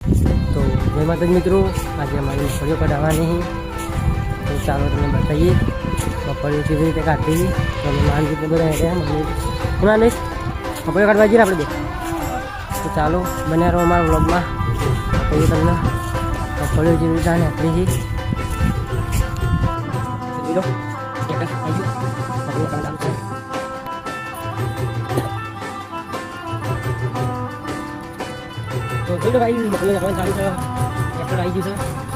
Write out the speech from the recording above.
તો જય માતાજી મિત્રો, આજે અમારી મગફળીઓ કઢાવવાની તો ચાલો તમને બતાવીએ મગફળીઓ કેવી રીતે કાઢવી. તો અમે માન રીતે બધા રહ્યા એમાં નહીં મગફળીઓ કાઢવા જઈએ આપણે બે. તો ચાલો બન્યા રહો અમારા વ્લોગમાં. કહીએ તમને મગફળીઓ જેવી રીતે નીકળી છે. તો જોઈ લો ભાઈ મગફળી ચાલુ છે. ટ્રેક્ટર આવી ગયું છે.